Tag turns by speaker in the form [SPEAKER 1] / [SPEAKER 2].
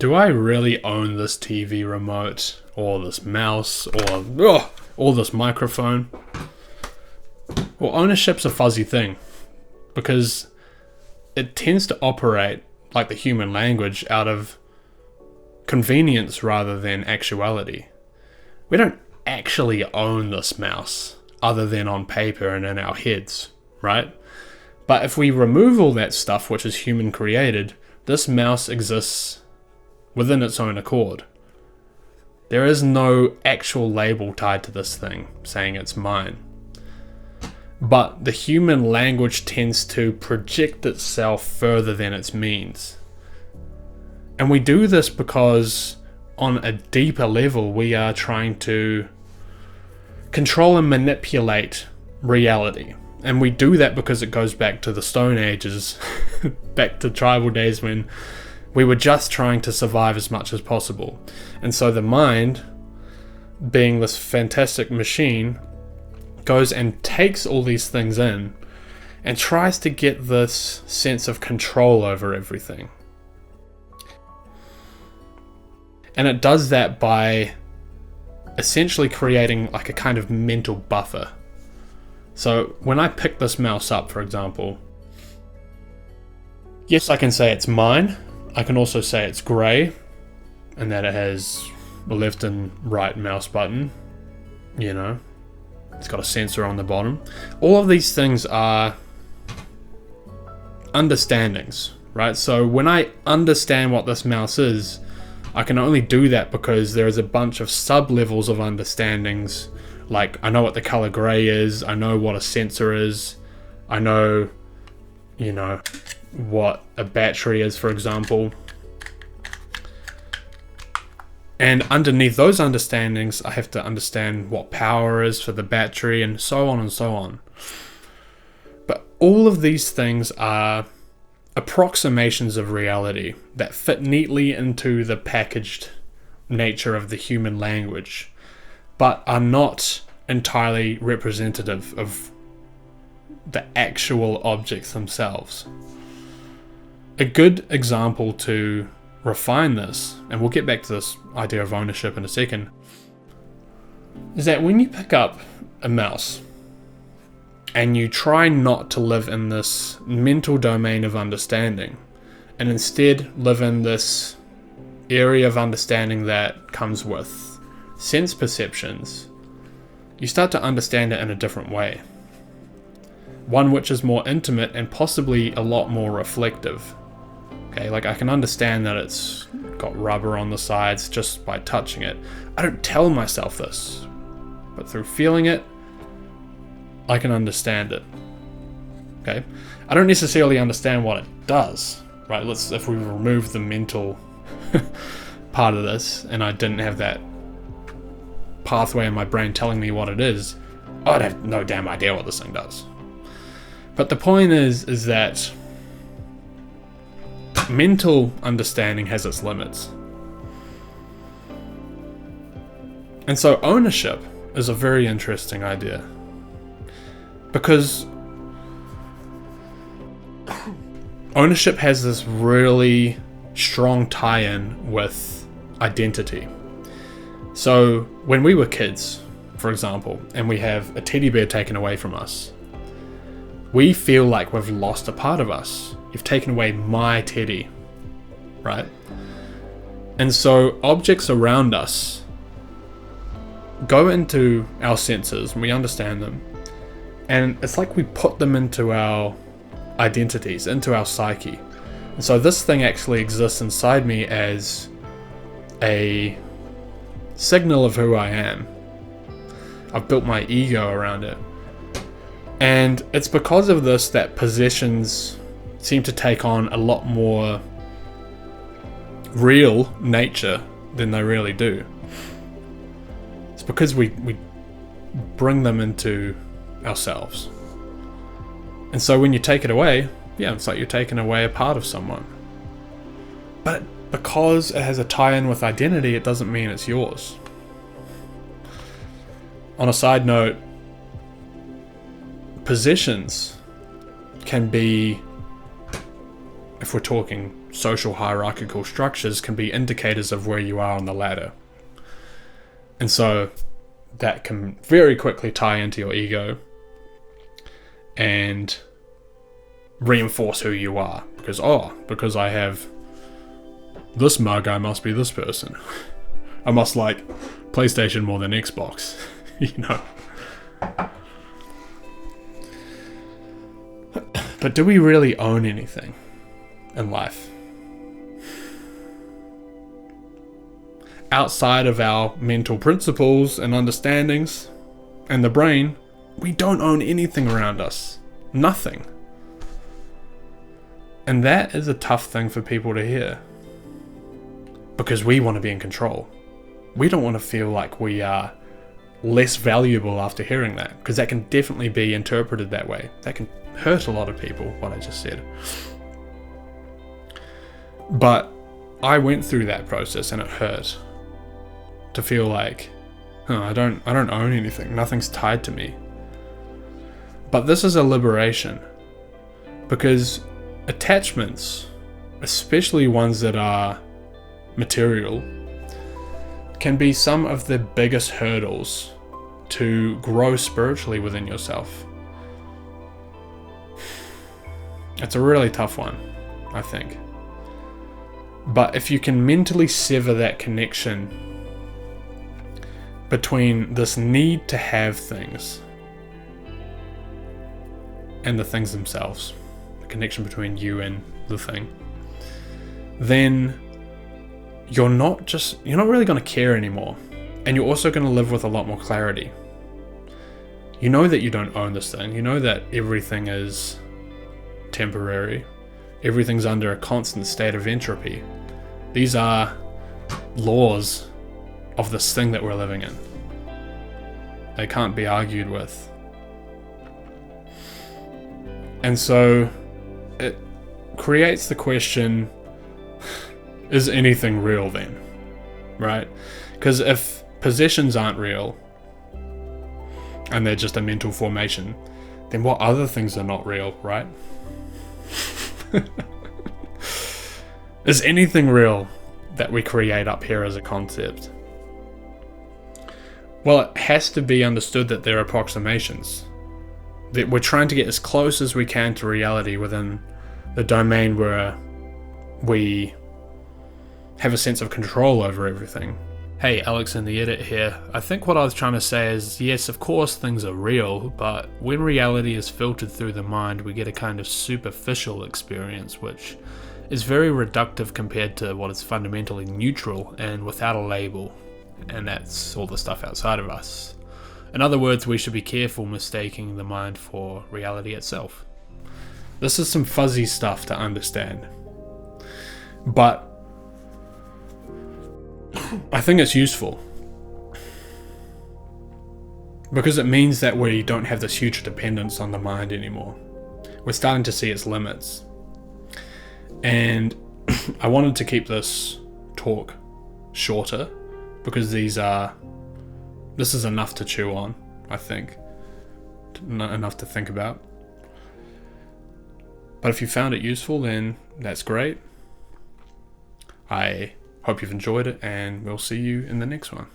[SPEAKER 1] do I really own this TV remote or this mouse or this microphone? Well, ownership's a fuzzy thing because it tends to operate like the human language out of convenience rather than actuality. We don't actually own this mouse other than on paper and in our heads, right? But if we remove all that stuff which is human created, this mouse exists within its own accord. There is no actual label tied to this thing saying it's mine. But the human language tends to project itself further than its means. And we do this because on a deeper level, we are trying to control and manipulate reality. And we do that because it goes back to the Stone Ages, back to tribal days when we were just trying to survive as much as possible. And so the mind, being this fantastic machine, goes and takes all these things in and tries to get this sense of control over everything. And it does that by essentially creating like a kind of mental buffer. So when I pick this mouse up, for example, yes, I can say it's mine. I can also say it's grey and that it has a left and right mouse button, you know. It's got a sensor on the bottom. All of these things are understandings, right? So when I understand what this mouse is, I can only do that because there is a bunch of sub-levels of understandings. Like, I know what the color grey is, I know what a sensor is, I know, you know, what a battery is, for example. And underneath those understandings, I have to understand what power is for the battery and so on and so on. But all of these things are approximations of reality that fit neatly into the packaged nature of the human language, but are not entirely representative of the actual objects themselves. A good example to refine this, and we'll get back to this idea of ownership in a second, is that when you pick up a mouse and you try not to live in this mental domain of understanding and instead live in this area of understanding that comes with sense perceptions, you start to understand it in a different way. One which is more intimate and possibly a lot more reflective. Okay, like I can understand that it's got rubber on the sides just by touching it. I don't tell myself this, but through feeling it, I can understand it. Okay, I don't necessarily understand what it does, right? If we remove the mental part of this, and I didn't have that pathway in my brain telling me what it is, I'd have no damn idea what this thing does. But the point is that mental understanding has its limits. And so ownership is a very interesting idea. Because ownership has this really strong tie-in with identity. So when we were kids, for example, and we have a teddy bear taken away from us, we feel like we've lost a part of us. You've taken away my teddy, right? And so objects around us go into our senses and we understand them. And it's like we put them into our identities, into our psyche. And so this thing actually exists inside me as a signal of who I am. I've built my ego around it. And it's because of this that possessions seem to take on a lot more real nature than they really do. It's because we bring them into ourselves. And so when you take it away, yeah, it's like you're taking away a part of someone. But because it has a tie-in with identity, it doesn't mean it's yours. On a side note, possessions can be if we're talking social hierarchical structures, can be indicators of where you are on the ladder. And so that can very quickly tie into your ego and reinforce who you are. Because I have this mug, I must be this person. I must like PlayStation more than Xbox, you know. But do we really own anything in life? Outside of our mental principles and understandings and the brain, we don't own anything around us. Nothing. And that is a tough thing for people to hear. Because we want to be in control. We don't want to feel like we are less valuable after hearing that. Because that can definitely be interpreted that way. That can hurt a lot of people, what I just said. But I went through that process and it hurt. To feel like, I don't own anything. Nothing's tied to me. But this is a liberation. Because attachments, especially ones that are material, can be some of the biggest hurdles to grow spiritually within yourself. It's a really tough one, I think. But if you can mentally sever that connection between this need to have things and the things themselves, the connection between you and the thing, then you're not really going to care anymore. And you're also going to live with a lot more clarity. You know that you don't own this thing. You know that everything is temporary. Everything's under a constant state of entropy. These are laws of this thing that we're living in. They can't be argued with. And so it creates the question, is anything real then? Right? Because if possessions aren't real and they're just a mental formation, then what other things are not real, right? Is anything real that we create up here as a concept? Well, it has to be understood that they're approximations. That we're trying to get as close as we can to reality within the domain where we have a sense of control over everything. Hey, Alex in the edit here. I think what I was trying to say is, yes, of course things are real, but when reality is filtered through the mind, we get a kind of superficial experience, which is very reductive compared to what is fundamentally neutral and without a label. And that's all the stuff outside of us. In other words, we should be careful mistaking the mind for reality itself. This is some fuzzy stuff to understand. But I think it's useful. Because it means that we don't have this huge dependence on the mind anymore. We're starting to see its limits. And I wanted to keep this talk shorter because this is enough to chew on, I think. Enough to think about. But if you found it useful, then that's great. I hope you've enjoyed it, and we'll see you in the next one.